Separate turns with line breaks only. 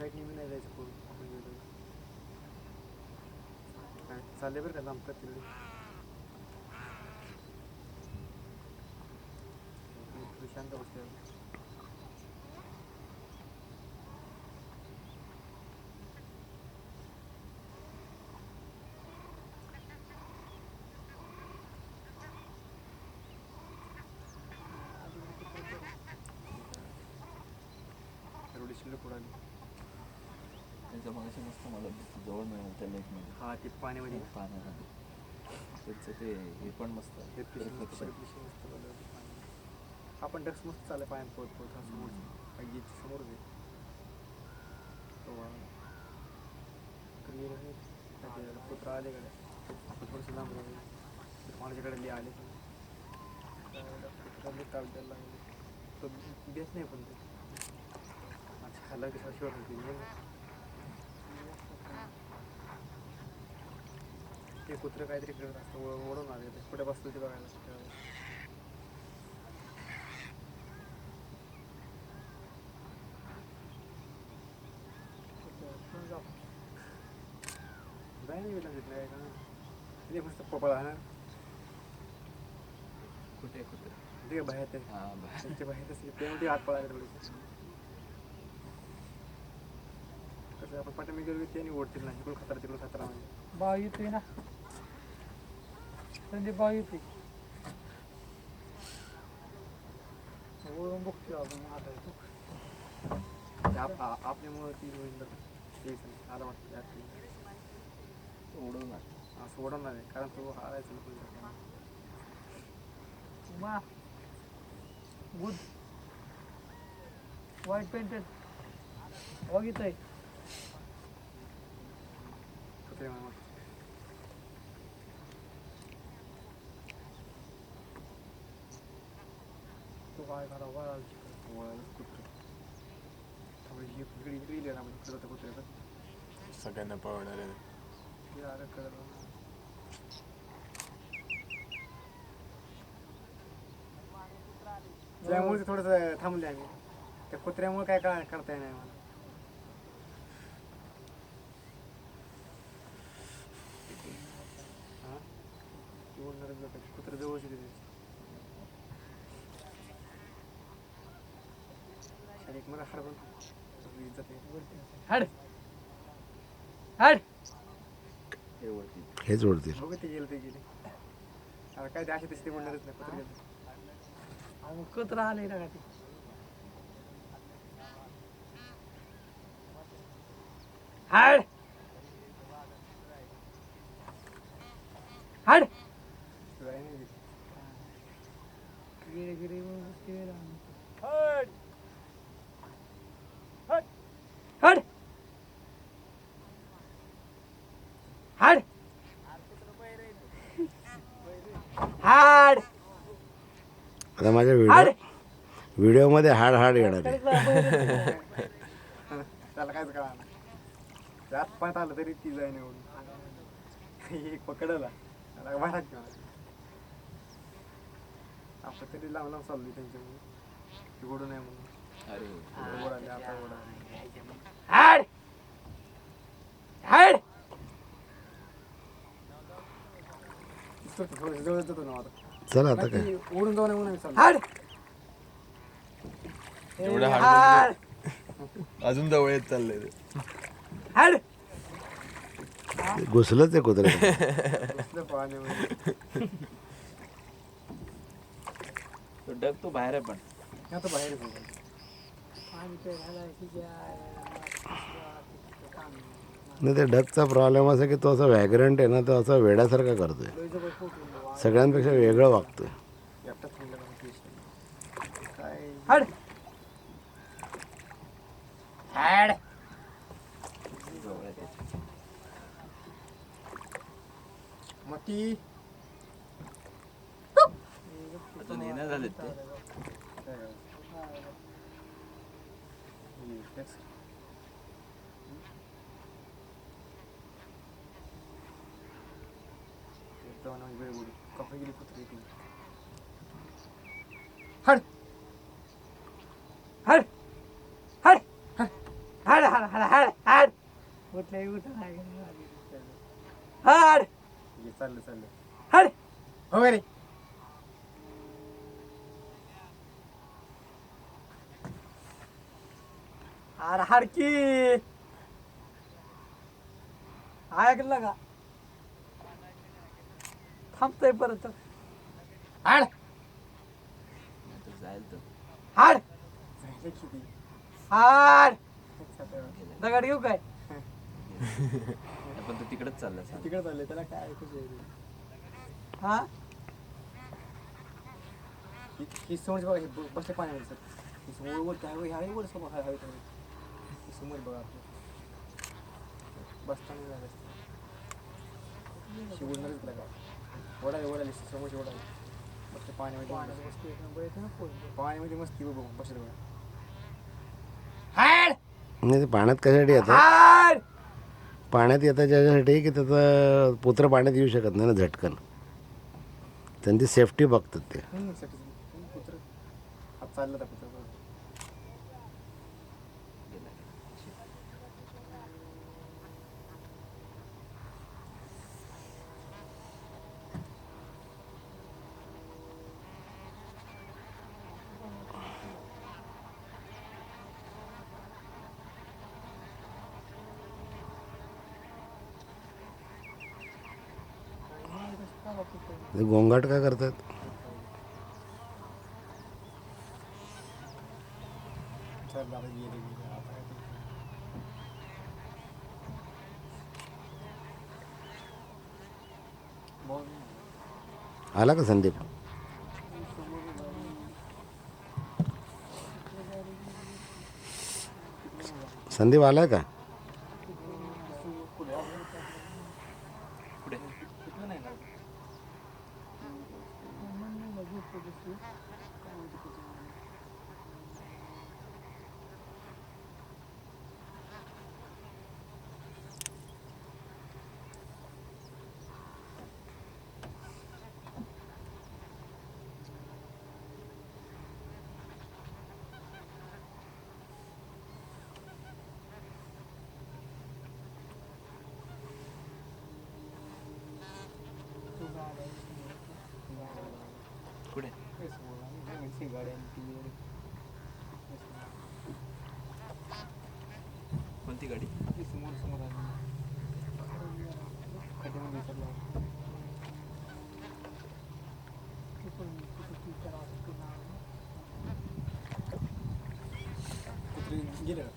Side नेहमी नाही जायचं कोण आपण गेलो काय चालले बरं का लांबतात तिकडे शांत बसले एवढी शिल्लक उडाली
त्यांच्या मगाशी मस्त मला जवळ मिळालं त्या लेकमध्ये.
हा ते पाण्यामध्ये
पाण्यामध्ये त्यांचं ते हे पण मस्त
आपण डक्स मस्त चाललं पाण्यात पोहत पोहत हा समोर समोरच आहे कुत्रा आले कडे आपण थोडंसं लांब राहू माझ्याकडे आले कुत्रा ताप द्यायला लागले तो देत नाही पण ते माझ्या खाल्ला की शिवर होती ते कुत्रं काहीतरी करत असतं ओढून आले कुठे बसतो ते बघायला जाय नाही वेळा काय का तिथे मस्त पोपळा ना
कुठे कुठे
ते बाहेर ते त्यांच्या बाहेर असते त्यामध्ये हात पळायला थोडेसे कसं आपण पाठीमागे गेलो की त्यांनी ओढतील नाही तिकडून खतरा म्हणजे
बाव येतोय ना संदीप बाव येते ओळून बघतोय आपण आता
आपल्यामुळं ती होईल आला वाटतं
ओढून
असं ओढवणार आहे कारण तो हारायचं
मा गुड व्हाईट पेंटेड बघितलंय
कुत्रे म्हणून तो काय करा वळायला कुत्रे इकडे इकडे गेले ना म्हणजे करत कुत्र्याचं
सगळ्यांना पळवणार आहे
त्यामुळे थोडंसं थांबले आम्ही त्या कुत्र्यामुळे काय करता येणार मला कुत्रा जवळच एक मला हरवून
हड हड
हेच ओढतील
बघू ते गेले आता काय ते असे तसे ते म्हणणारच नाही कुत्रे गेले
मग कुत्रा आले ना का ते हड हड गिरे गिरे हड हड हड हड हाड
आता माझ्या व्हिडिओमध्ये हाड हाड येणार आहे
त्याला कायच कळा त्यात पाहत आलं तरी ती जाय निवडून एक पकडला त्याला बाहेर किंवा आपण तरी लांब लांब चाललोय त्यांच्यामुळे ओढू नये म्हणून ओढाले आता ओढाले
हाड हाड
थोडं जवळ जातो ना आता
चला आता काय
ओढून जाऊ नये म्हणून चाललो
हाड
एवढं
हाड
हाड अजून जवळ येत चाललंय ते
हाड
घुसलंच आहे कुत्रे
पाण्यामध्ये
तो डग तो बाहेर आहे पण
आता बाहेर
नाही ते डगचा प्रॉब्लेम असा की तो असा व्हॅग्रंट आहे ना तो असा वेड्यासारखा करतोय सगळ्यांपेक्षा वेगळं वागतोय
हाड हाड
मग ती
अजून येणं झालेत ते
हड
हड हड हड हड हाड हाड हाड उठलंय उठ हाड
ये चाललं चाललं
हाड
हो रे
अरे हाडकी ऐकलं का थांबतोय परत हाड
नाही तर जाईल तर
हाड
जायचं किती
हाड
गेलं.
दगड घेऊ काय
पण तू तिकडेच चालला सांग
तिकडे चालले त्याला काय ऐकूच येईल
हा
ही समोर बघा हे बसले पाण्यामध्ये सर ही समोर वर काय ह्यावेळी वर समोर हवे ही समोर बघा आपलं बसताना झालं शिवणारच त्याला काय ओढाले ओढाले समोरची ओढाले बसले पाण्यामध्ये मस्ती बघ बसले बघा
हाड
नाही ते पाण्यात कशासाठी येतात
हाड
पाण्यात येतात त्याच्यासाठी की त्याचा पुत्र पाण्यात येऊ शकत नाही ना झटकन त्यांची सेफ्टी बघतात ते
कुत्र हात चालला होता कुत्र
गेला
ते गोंगाट काय करतात
चालला आता गेले गेले आता काय करतो बॉल
आला का संदीप संदीप आलाय का
पुढे
कुठलं नाही ना
पुढे कोणती गाडी
समोर समोर आली खड्ड्यामध्ये विसरला कुत्री गेलं